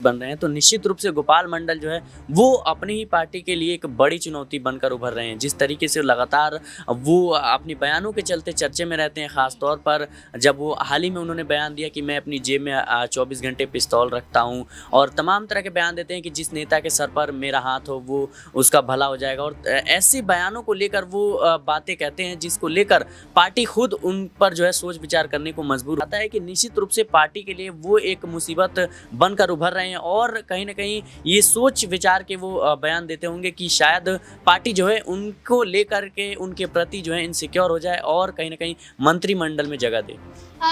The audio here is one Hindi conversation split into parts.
बन रहे हैं, तो निश्चित रूप से गोपाल मंडल जो है वो अपनी ही पार्टी के लिए एक बड़ी चुनौती बनकर उभर रहे हैं। जिस तरीके से लगातार वो अपनी बयानों के चलते चर्चे में रहते हैं, ख़ास तौर पर जब वो हाल ही में उन्होंने बयान दिया कि मैं अपनी जेब में 24 घंटे पिस्तौल रखता हूं, और तमाम तरह के बयान देते हैं कि जिस नेता के सर पर मेरा हाथ हो वो उसका भला हो जाएगा। और ऐसे बयानों को लेकर वो बातें कहते हैं जिसको लेकर पार्टी खुद उन पर जो है सोच विचार करने को मजबूर होता है कि निश्चित रूप से पार्टी के लिए वो एक मुसीबत बनकर उभर रहे हैं। और कहीं ना कहीं ये सोच विचार के वो बयान देते होंगे कि शायद पार्टी जो है उनको लेकर के उनके प्रति जो है इनसिक्योर हो जाए और कहीं ना कहीं मंत्रिमंडल में जगह दे।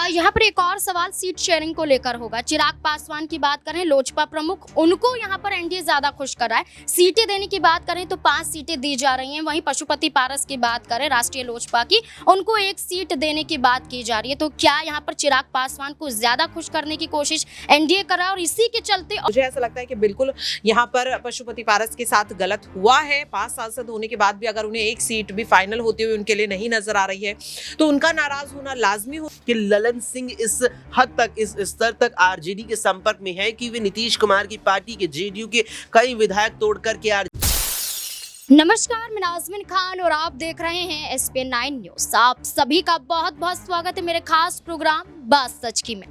यहाँ पर एक और सवाल सीट शेयरिंग को लेकर होगा। चिराग पासवान की बात करें, लोजपा प्रमुख, उनको यहाँ पर एनडीए ज्यादा खुश कर रहा है। सीटें देने की बात करें तो 5 सीटें दी जा रही हैं। वहीं पशुपति पारस की बात करें, राष्ट्रीय लोजपा की, उनको 1 सीट देने की बात की जा रही है। तो क्या यहाँ पर चिराग पासवान को ज्यादा खुश करने की कोशिश एनडीए कर रहा है और इसी के चलते मुझे ऐसा लगता है कि बिल्कुल यहाँ पर पशुपति पारस के साथ गलत हुआ है। 5 सांसद होने के बाद भी अगर उन्हें 1 सीट भी फाइनल होते हुए उनके लिए नहीं नजर आ रही है तो उनका नाराज होना लाजमी हो। कि ललन सिंह इस हद तक, इस स्तर तक आरजेडी के संपर्क में है कि वे नीतीश कुमार की पार्टी के जेडीयू के कई विधायक तोड़ करके नमस्कार, मैं नाज़मीन खान और आप देख रहे हैं SPN9 न्यूज। आप सभी का बहुत बहुत स्वागत है मेरे खास प्रोग्राम बात सच की में।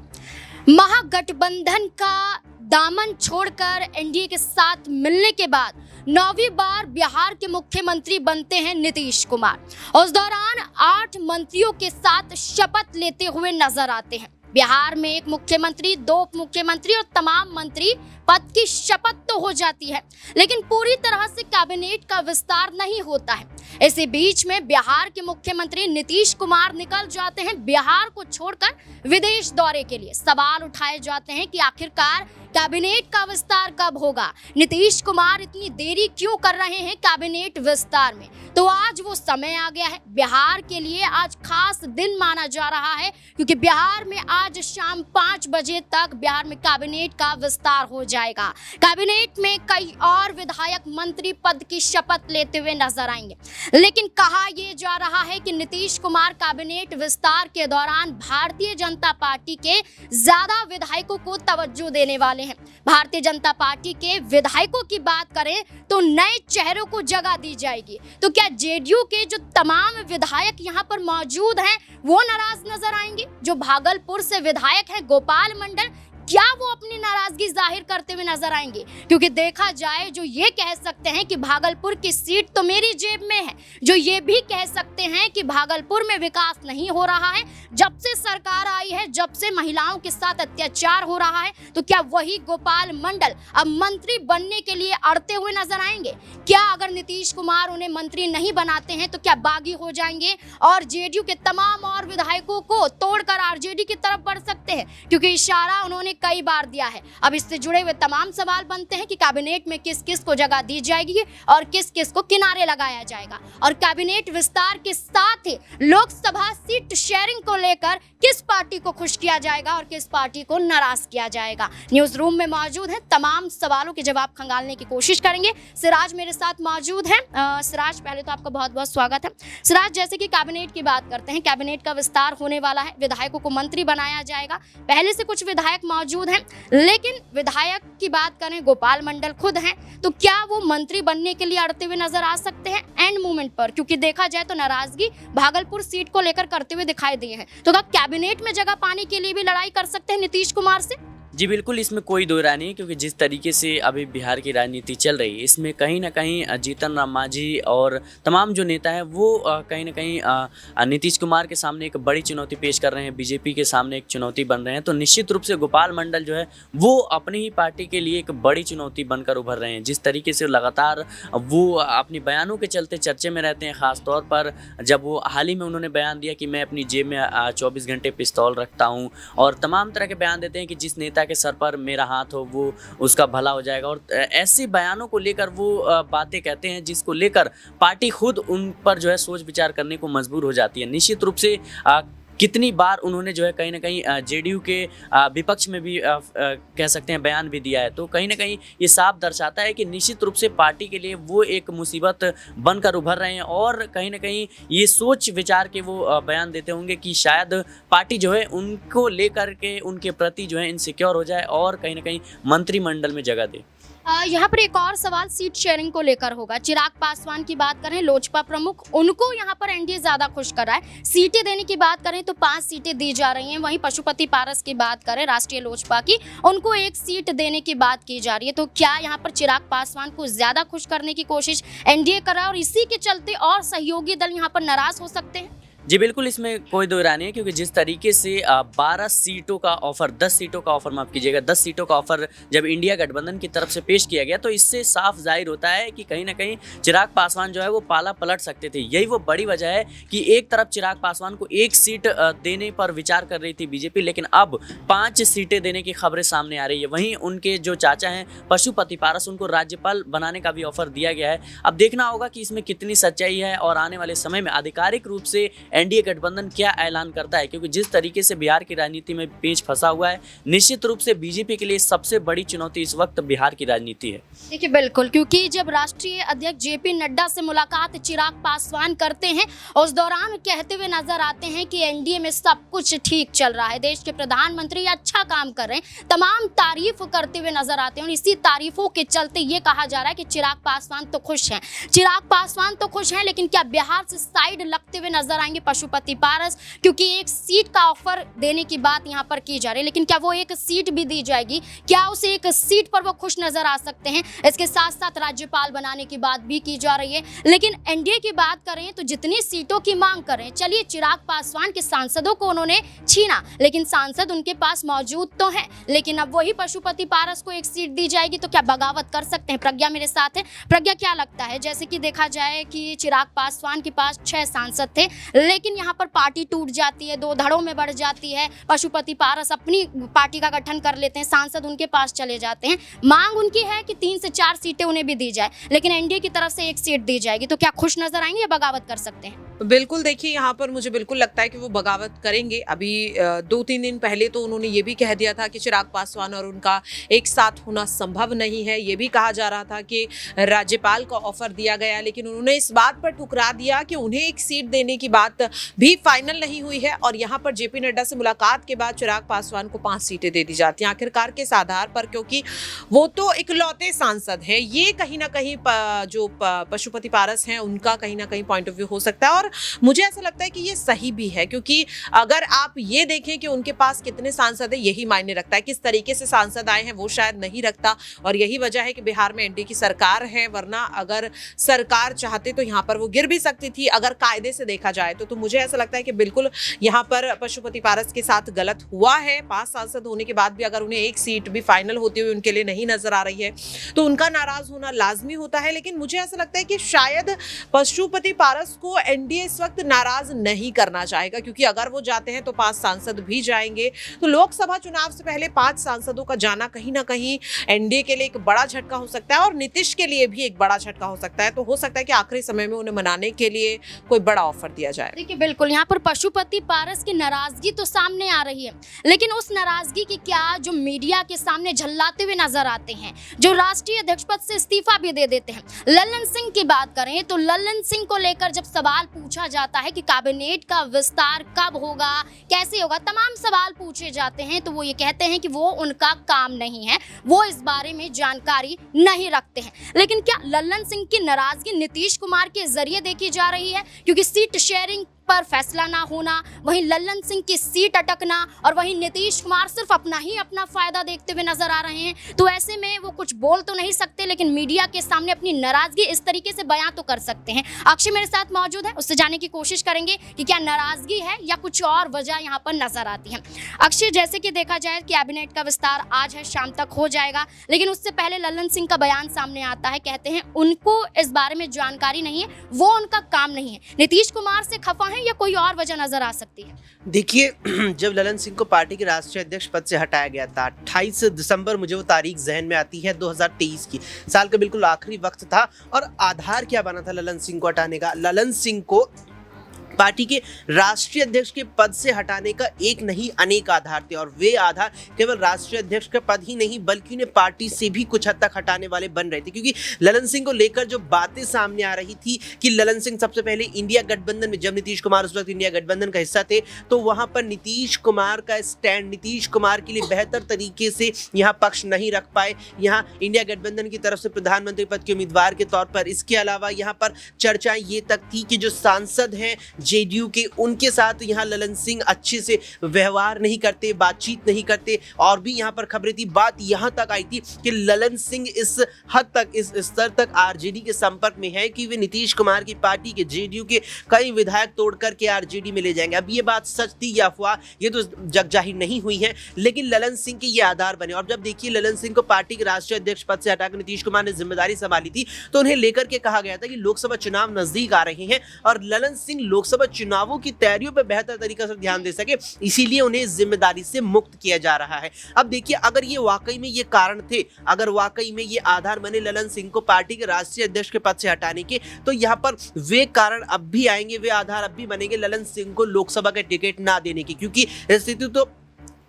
महागठबंधन का दामन छोड़कर एनडीए के साथ मिलने के बाद 9वीं बार बिहार के मुख्यमंत्री बनते हैं नीतीश कुमार। उस दौरान 8 मंत्रियों के साथ शपथ लेते हुए नजर आते हैं। बिहार में 1 मुख्यमंत्री, 2 उप मुख्यमंत्री और तमाम मंत्री पद की शपथ तो हो जाती है, लेकिन पूरी तरह से कैबिनेट का विस्तार नहीं होता है। इसी बीच में बिहार के मुख्यमंत्री नीतीश कुमार निकल जाते हैं बिहार को छोड़कर विदेश दौरे के लिए। सवाल उठाए जाते हैं कि आखिरकार कैबिनेट का विस्तार कब होगा, नीतीश कुमार इतनी देरी क्यों कर रहे हैं कैबिनेट विस्तार में। तो आज वो समय आ गया है। बिहार के लिए आज खास दिन माना जा रहा है, क्योंकि बिहार में आज शाम 5 बजे तक बिहार में कैबिनेट का विस्तार हो जाएगा। कैबिनेट में कई और विधायक मंत्री पद की शपथ लेते हुए नजर आएंगे। लेकिन कहा यह जा रहा है कि नीतीश कुमार कैबिनेट विस्तार के दौरान भारतीय जनता पार्टी के ज्यादा विधायकों को तवज्जो देने वाले हैं। भारतीय जनता पार्टी के विधायकों की बात करें तो नए चेहरों को जगह दी जाएगी। तो क्या जेडीयू के जो तमाम विधायक यहाँ पर मौजूद हैं वो नाराज नजर आएंगे? जो भागलपुर से विधायक हैं गोपाल मंडल, क्या वो अपनी नाराजगी जाहिर करते हुए नजर आएंगे? क्योंकि देखा जाए जो ये कह सकते हैं कि भागलपुर की सीट तो मेरी जेब में है, जो ये भी कह सकते हैं कि भागलपुर में विकास नहीं हो रहा है, जब से सरकार आई है, जब से महिलाओं के साथ अत्याचार हो रहा है, तो क्या वही गोपाल मंडल अब मंत्री बनने के लिए अड़ते हुए नजर आएंगे? क्या अगर नीतीश कुमार उन्हें मंत्री नहीं बनाते हैं तो क्या बागी हो जाएंगे और जेडीयू के तमाम और विधायकों को तोड़कर आरजेडी की तरफ बढ़ सकते हैं? क्योंकि इशारा उन्होंने कई बार दिया है। अब इससे जुड़े हुए तमाम सवाल बनते हैं कि कैबिनेट में किस किस को जगह दी जाएगी और किस किस को किनारे लगाया जाएगा। और कैबिनेट विस्तार के साथ ही लोकसभा सीट शेयरिंग को लेकर किस पार्टी को खुश किया जाएगा और किस पार्टी को नाराज किया जाएगा। न्यूज रूम में मौजूद है, तमाम सवालों के जवाब खंगालने की कोशिश करेंगे। सिराज मेरे साथ मौजूद है। सिराज, पहले तो आपका बहुत बहुत स्वागत है। सिराज, जैसे कि कैबिनेट की बात करते हैं, कैबिनेट का विस्तार होने वाला है, विधायकों को मंत्री बनाया जाएगा। पहले से कुछ विधायक मौजूद हैं, लेकिन विधायक की बात करें गोपाल मंडल खुद हैं, तो क्या वो मंत्री बनने के लिए अड़ते हुए नजर आ सकते हैं एंड मोमेंट पर? क्योंकि देखा जाए तो नाराजगी भागलपुर सीट को लेकर करते हुए दिखाई दिए हैं। तो क्या कैबिनेट में जगह पाने के लिए भी लड़ाई कर सकते हैं नीतीश कुमार से? जी बिल्कुल, इसमें कोई दो राय नहीं, क्योंकि जिस तरीके से अभी बिहार की राजनीति चल रही है इसमें कहीं ना कहीं जीतन राम मांझी और तमाम जो नेता हैं वो कहीं ना कहीं नीतीश कुमार के सामने एक बड़ी चुनौती पेश कर रहे हैं, बीजेपी के सामने एक चुनौती बन रहे हैं। तो निश्चित रूप से गोपाल मंडल जो है वो अपनी ही पार्टी के लिए एक बड़ी चुनौती बनकर उभर रहे हैं। जिस तरीके से लगातार वो अपनी बयानों के चलते चर्चे में रहते हैं, ख़ास तौर पर जब वो हाल ही में उन्होंने बयान दिया कि मैं अपनी जेब में 24 घंटे पिस्तौल रखता हूँ, और तमाम तरह के बयान देते हैं कि जिस नेता के सर पर मेरा हाथ हो वो उसका भला हो जाएगा। और ऐसे बयानों को लेकर वो बातें कहते हैं जिसको लेकर पार्टी खुद उन पर जो है सोच विचार करने को मजबूर हो जाती है। निश्चित रूप से कितनी बार उन्होंने जो है कहीं ना कहीं जेडीयू के विपक्ष में भी कह सकते हैं बयान भी दिया है। तो कहीं ना कहीं ये साफ दर्शाता है कि निश्चित रूप से पार्टी के लिए वो एक मुसीबत बनकर उभर रहे हैं और कहीं ना कहीं ये सोच विचार के वो बयान देते होंगे कि शायद पार्टी जो है उनको लेकर के उनके प्रति जो है इनसिक्योर हो जाए और कहीं ना कहीं मंत्रिमंडल में जगह दे। यहाँ पर एक और सवाल सीट शेयरिंग को लेकर होगा। चिराग पासवान की बात करें, लोजपा प्रमुख, उनको यहाँ पर एनडीए ज्यादा खुश कर रहा है। सीटें देने की बात करें तो 5 सीटें दी जा रही हैं। वहीं पशुपति पारस की बात करें राष्ट्रीय लोजपा की, उनको 1 सीट देने की बात की जा रही है। तो क्या यहाँ पर चिराग पासवान को ज्यादा खुश करने की कोशिश एनडीए कर रहा है और इसी के चलते और सहयोगी दल यहाँ पर नाराज हो सकते हैं? जी बिल्कुल, इसमें कोई दो राय नहीं है क्योंकि जिस तरीके से 12 सीटों का ऑफर, 10 सीटों का ऑफर माफ कीजिएगा, 10 सीटों का ऑफर जब इंडिया गठबंधन की तरफ से पेश किया गया तो इससे साफ जाहिर होता है कि कहीं ना कहीं चिराग पासवान जो है वो पाला पलट सकते थे। यही वो बड़ी वजह है कि एक तरफ चिराग पासवान को 1 सीट देने पर विचार कर रही थी बीजेपी, लेकिन अब 5 सीटें देने की खबरें सामने आ रही है। वहीं उनके जो चाचा हैं पशुपति पारस, उनको राज्यपाल बनाने का भी ऑफर दिया गया है। अब देखना होगा कि इसमें कितनी सच्चाई है और आने वाले समय में आधिकारिक रूप से एनडीए गठबंधन क्या ऐलान करता है, क्योंकि जिस तरीके से बिहार की राजनीति में पेच फंसा हुआ है, निश्चित रूप से बीजेपी के लिए सबसे बड़ी चुनौती इस वक्त बिहार की राजनीति है। देखिए बिल्कुल, क्योंकि जब राष्ट्रीय अध्यक्ष जेपी नड्डा से मुलाकात चिराग पासवान करते हैं, उस दौरान कहते हुए नजर आते हैं कि एनडीए में सब कुछ ठीक चल रहा है, देश के प्रधानमंत्री अच्छा काम कर रहे हैं, तमाम तारीफ करते हुए नजर आते हैं और इसी तारीफों के चलते ये कहा जा रहा है कि चिराग पासवान तो खुश हैं। चिराग पासवान तो खुश हैं, लेकिन क्या बिहार से साइड लगते हुए नजर आएंगे पशुपति पारस? क्योंकि 1 सीट का ऑफर देने की बात यहां पर की जा रही है, लेकिन क्या वो 1 सीट भी दी जाएगी? क्या उस 1 सीट पर वो खुश नजर आ सकते हैं? इसके साथ साथ राज्यपाल बनाने की बात भी की जा रही है। लेकिन एनडीए की बात करें तो जितनी सीटों की मांग करें, चलिए चिराग पासवान के सांसदों को उन्होंने छीना, लेकिन सांसद उनके पास मौजूद तो हैं, लेकिन अब वही पशुपति पारस को 1 सीट दी जाएगी तो क्या बगावत कर सकते हैं? प्रज्ञा मेरे साथ है। प्रज्ञा, क्या लगता है? जैसे कि देखा जाए कि चिराग पासवान के पास 6 सांसद थे, लेकिन यहाँ पर पार्टी टूट जाती है, 2 धड़ों में बढ़ जाती है। पशुपति पारस अपनी पार्टी का गठन कर लेते हैं, सांसद उनके पास चले जाते हैं। मांग उनकी है कि 3 से 4 सीटें उन्हें भी दी जाए, लेकिन एनडीए की तरफ से 1 सीट दी जाएगी। तो क्या खुश नजर आएंगे या बगावत कर सकते हैं? बिल्कुल, देखिए यहाँ पर मुझे बिल्कुल लगता है कि वो बगावत करेंगे। अभी 2-3 दिन पहले तो उन्होंने ये भी कह दिया था कि चिराग पासवान और उनका एक साथ होना संभव नहीं है। ये भी कहा जा रहा था कि राज्यपाल का ऑफर दिया गया, लेकिन उन्होंने इस बात पर ठुकरा दिया कि उन्हें 1 सीट देने की बात भी फाइनल नहीं हुई है और यहाँ पर जेपी नड्डा से मुलाकात के बाद चिराग पासवान को 5 सीटें दे दी जाती हैं आखिरकार किस आधार पर? क्योंकि वो तो इकलौते सांसद हैं। ये कहीं ना कहीं जो पशुपति पारस हैं उनका कहीं ना कहीं पॉइंट ऑफ व्यू हो सकता है और मुझे ऐसा लगता है कि ये सही भी है, क्योंकि अगर आप ये देखें कि उनके पास कितने सांसद है, यही मायने रखता है। किस तरीके से सांसद आए हैं वो शायद नहीं रखता और यही वजह है कि बिहार में एनडीए की सरकार है, वरना अगर सरकार चाहते तो यहाँ पर वो गिर भी सकती थी अगर कायदे से देखा जाए तो मुझे ऐसा लगता है कि बिल्कुल यहाँ पर पशुपति पारस के साथ गलत हुआ है। 5 सांसद होने के बाद भी अगर उन्हें 1 सीट भी फाइनल होती हुई उनके लिए नहीं नजर आ रही है तो उनका नाराज होना लाजमी होता है। लेकिन मुझे ऐसा लगता है कि शायद पशुपति पारस को एनडीए इस वक्त नाराज नहीं करना चाहेगा, क्योंकि अगर वो जाते हैं तो 5 सांसद भी जाएंगे। तो लोकसभा चुनाव से पहले 5 सांसदों का जाना कहीं ना कहीं एनडीए के लिए एक बड़ा झटका हो सकता है और नीतीश के लिए भी एक बड़ा झटका हो सकता है। तो हो सकता है कि आखिरी समय में उन्हें मनाने के लिए कोई बड़ा ऑफर दिया जाए। देखिए बिल्कुल, यहाँ पर पशुपति पारस की नाराजगी तो सामने आ रही है, लेकिन उस नाराजगी की क्या जो मीडिया के सामने झल्लाते हुए नजर आते हैं, जो राष्ट्रीय अध्यक्ष पद से इस्तीफा भी दे देते हैं। लल्लन सिंह की बात करें तो लल्लन सिंह को लेकर जब सवाल पूछा जाता है कि कैबिनेट का विस्तार कब होगा, कैसे होगा, तमाम सवाल पूछे जाते हैं तो वो ये कहते हैं कि वो उनका काम नहीं है, वो इस बारे में जानकारी नहीं रखते हैं। लेकिन क्या लल्लन सिंह की नाराजगी नीतीश कुमार के जरिए देखी जा रही है? क्योंकि सीट शेयरिंग पर फैसला ना होना, वहीं लल्लन सिंह की सीट अटकना और वहीं नीतीश कुमार सिर्फ अपना फायदा देखते हुए नजर आ रहे हैं, तो ऐसे में वो कुछ बोल तो नहीं सकते, लेकिन मीडिया के सामने अपनी नाराजगी इस तरीके से बयां तो कर सकते हैं। अक्षय मेरे साथ मौजूद है, उससे जानने की कोशिश करेंगे कि क्या नाराजगी है या कुछ और वजह यहाँ पर नजर आती है। अक्षय, जैसे कि देखा जाए कैबिनेट का विस्तार आज है, शाम तक हो जाएगा, लेकिन उससे पहले लल्लन सिंह का बयान सामने आता है, कहते हैं उनको इस बारे में जानकारी नहीं है, वो उनका काम नहीं है। नीतीश कुमार से खफा या कोई और वजह नजर आ सकती है? देखिए, जब लल्लन सिंह को पार्टी के राष्ट्रीय अध्यक्ष पद से हटाया गया था 28 दिसंबर, मुझे वो तारीख जहन में आती है, 2023 की, साल का बिल्कुल आखिरी वक्त था। और आधार क्या बना था लल्लन सिंह को हटाने का? लल्लन सिंह को पार्टी के राष्ट्रीय अध्यक्ष के पद से हटाने का एक नहीं अनेक आधार थे और वे आधार केवल राष्ट्रीय अध्यक्ष का पद ही नहीं बल्कि उन्हें पार्टी से भी कुछ हद तक हटाने वाले बन रहे थे, क्योंकि ललन सिंह को लेकर जो बातें सामने आ रही थी कि ललन सिंह सबसे पहले इंडिया गठबंधन में, जब नीतीश कुमार उस वक्त इंडिया गठबंधन का हिस्सा थे, तो वहां पर नीतीश कुमार का स्टैंड, नीतीश कुमार के लिए बेहतर तरीके से यहाँ पक्ष नहीं रख पाए यहाँ इंडिया गठबंधन की तरफ से प्रधानमंत्री पद के उम्मीदवार के तौर पर। इसके अलावा यहाँ पर चर्चाएं ये तक थी कि जो सांसद हैं जेडीयू के, उनके साथ यहाँ ललन सिंह अच्छे से व्यवहार नहीं करते, बातचीत नहीं करते, और भी यहाँ पर खबरें थी। बात यहाँ तक आई थी कि ललन सिंह इस हद तक, इस स्तर तक आरजेडी के संपर्क में है कि वे नीतीश कुमार की पार्टी के, जेडीयू के कई विधायक तोड़ करके आरजेडी में ले जाएंगे। अब ये बात सच थी या अफवाह, ये तो जग जाहिर नहीं हुई है, लेकिन ललन सिंह के ये आधार बने। और जब देखिए ललन सिंह को पार्टी के राष्ट्रीय अध्यक्ष पद से हटाकर नीतीश कुमार ने जिम्मेदारी संभाली थी, तो उन्हें लेकर के कहा गया था कि लोकसभा चुनाव नजदीक आ रहे हैं और ललन सिंह लोकसभा चुनावों की तैयारियों पर बेहतर तरीके से ध्यान दे सके, इसीलिए उन्हें इस जिम्मेदारी से मुक्त किया जा रहा है। अब देखिए, अगर ये वाकई में ये कारण थे, अगर वाकई में ये आधार बने ललन सिंह को पार्टी के राष्ट्रीय अध्यक्ष के पद से हटाने के, तो यहाँ पर वे कारण अब भी आएंगे, वे आधार अब भी बनेंगे ललन सिंह को लोकसभा का टिकट ना देने की, क्योंकि स्थिति तो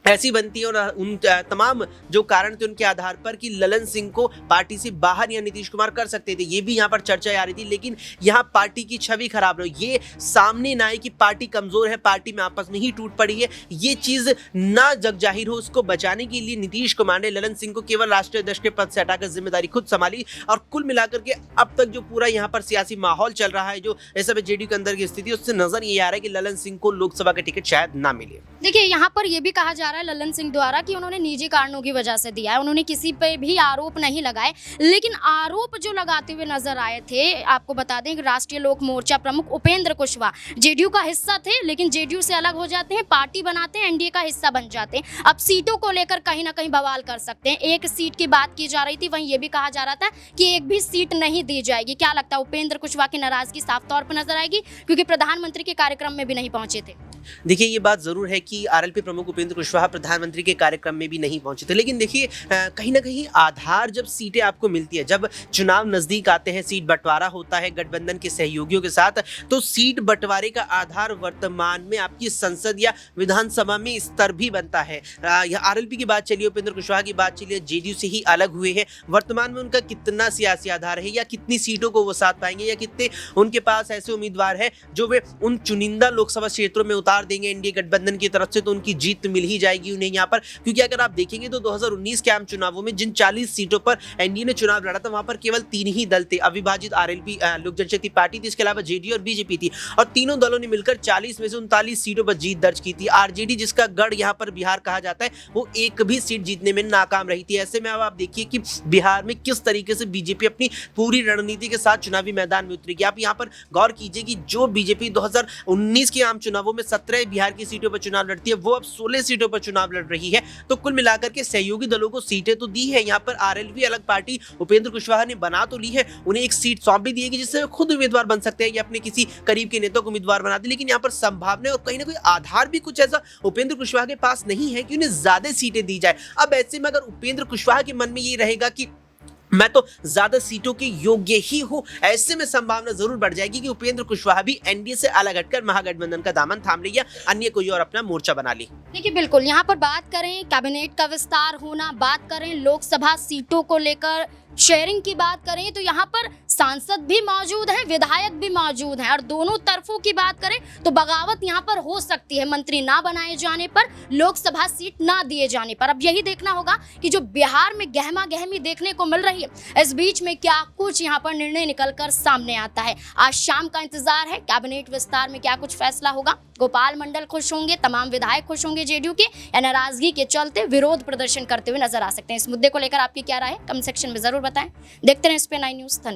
ऐसी बनती है और उन तमाम जो कारण थे उनके आधार पर कि ललन सिंह को पार्टी से बाहर या नीतीश कुमार कर सकते थे। ये भी यहाँ पर चर्चा आ रही थी, लेकिन यहाँ पार्टी की छवि खराब रही, ये सामने ना आए कि पार्टी कमजोर है, पार्टी में आपस में ही टूट पड़ी है, ये चीज ना जग जाहिर हो। उसको बचाने के लिए नीतीश कुमार ने ललन सिंह को केवल राष्ट्रीय अध्यक्ष के पद से हटाकर जिम्मेदारी खुद संभाली। और कुल मिलाकर के अब तक जो पूरा यहाँ पर सियासी माहौल चल रहा है, जो इस समय जेडीयू के अंदर की स्थिति, उससे नजर ये आ रहा है कि ललन सिंह को लोकसभा का टिकट शायद ना मिले। देखिए, यहाँ पर यह भी कहा जा रहा है ललन सिंह द्वारा कि उन्होंने निजी कारणों की वजह से दिया है, उन्होंने किसी पे भी आरोप नहीं लगाए, लेकिन आरोप जो लगाते हुए नजर आए थे, आपको बता दें कि राष्ट्रीय लोक मोर्चा प्रमुख उपेंद्र कुशवाहा जेडीयू का हिस्सा थे, लेकिन जेडीयू से अलग हो जाते हैं, पार्टी बनाते हैं, एनडीए का हिस्सा बन जाते हैं। अब सीटों को लेकर कहीं ना कहीं बवाल कर सकते हैं। एक सीट की बात की जा रही थी, वहीं ये भी कहा जा रहा था कि एक भी सीट नहीं दी जाएगी। क्या लगता है, उपेंद्र कुशवाहा की नाराजगी साफ तौर पर नजर आएगी, क्योंकि प्रधानमंत्री के कार्यक्रम में भी नहीं पहुंचे थे। देखिए, ये बात जरूर है कि आरएलपी प्रमुख उपेंद्र कुशवाहा प्रधानमंत्री के कार्यक्रम में भी नहीं पहुंचे थे, लेकिन देखिए कहीं ना कहीं आधार, जब सीटें आपको मिलती है, जब चुनाव नजदीक आते हैं, सीट बंटवारा होता है गठबंधन के सहयोगियों के साथ, तो सीट बंटवारे का आधार वर्तमान में आपकी संसद या विधानसभा में स्तर भी बनता है। आरएलपी की बात चलिए, उपेंद्र कुशवाहा की बात चलिए, जेडीयू से ही अलग हुए हैं, वर्तमान में उनका कितना सियासी आधार है या कितनी सीटों को वो साथ पाएंगे या कितने उनके पास ऐसे उम्मीदवार है जो वे उन चुनिंदा लोकसभा क्षेत्रों में उतार देंगे एनडीए गठबंधन की तरफ से, तो उनकी जीत मिल ही जाएगी उन्हें यहाँ पर। क्योंकि अगर आप देखेंगे तो 2019 के आम चुनावों में जिन 40 सीटों पर एनडीए ने चुनाव लड़ा था, वहां पर केवल 3 ही दल थे। अविभाजित आरएलपी लोक जनशक्ति पार्टी थी, इसके अलावा जेडीयू और बीजेपी थी, और तीनों दलों ने मिलकर 40 में से 39 सीटों पर जीत दर्ज की थी। आरजेडी, जिसका गढ़ यहाँ पर बिहार कहा जाता है, वो एक भी सीट जीतने में नाकाम रही थी। ऐसे में अब आप देखिए कि बिहार में किस तरीके से बीजेपी अपनी पूरी रणनीति के साथ चुनावी मैदान में उतरेगी। आप यहाँ पर गौर कीजिए कि जो बीजेपी 2019 के आम चुनावों में 17 बिहार की सीटों पर चुनाव लड़ती है, वो अब 16 सीटों पर चुनाव लड़ रही है। तो कुल मिलाकर के सहयोगी दलों को सीटें तो दी है, यहाँ पर आरएलपी अलग पार्टी उपेंद्र कुशवाहा ने बना तो ली है, उन्हें एक सीट सौंप भी दी है जिससे वे खुद उम्मीदवार बन सकते हैं या अपने किसी करीब के नेता को उम्मीदवार बना दे। लेकिन यहाँ पर संभावना और कहीं ना कहीं आधार भी कुछ ऐसा उपेंद्र कुशवाहा के पास नहीं है कि उन्हें ज्यादा सीटें दी जाए। अब ऐसे में अगर उपेंद्र कुशवाहा के मन में ये रहेगा कि मैं तो ज्यादा सीटों के योग्य ही हूं, ऐसे में संभावना जरूर बढ़ जाएगी कि उपेंद्र कुशवाहा भी एनडीए से अलग हटकर महागठबंधन का दामन थाम ले या अन्य कोई और अपना मोर्चा बना ले। देखिए, बिल्कुल यहाँ पर बात करें कैबिनेट का विस्तार होना, बात करें लोकसभा सीटों को लेकर शेयरिंग की बात करें, तो यहाँ पर सांसद भी मौजूद हैं, विधायक भी मौजूद हैं, और दोनों तरफों की बात करें तो बगावत यहाँ पर हो सकती है, मंत्री ना बनाए जाने पर, लोकसभा सीट ना दिए जाने पर। अब यही देखना होगा कि जो बिहार में गहमा गहमी देखने को मिल रही है, इस बीच में क्या कुछ यहाँ पर निर्णय निकलकर सामने आता है। आज शाम का इंतजार है, कैबिनेट विस्तार में क्या कुछ फैसला होगा। गोपाल मंडल खुश होंगे, तमाम विधायक खुश होंगे जेडीयू के, या नाराजगी के चलते विरोध प्रदर्शन करते हुए नजर आ सकते हैं। इस मुद्दे को लेकर आपकी क्या राय है, कमेंट सेक्शन में जरूर बताएं। देखते रहें SP9 न्यूज़। धन्यवाद।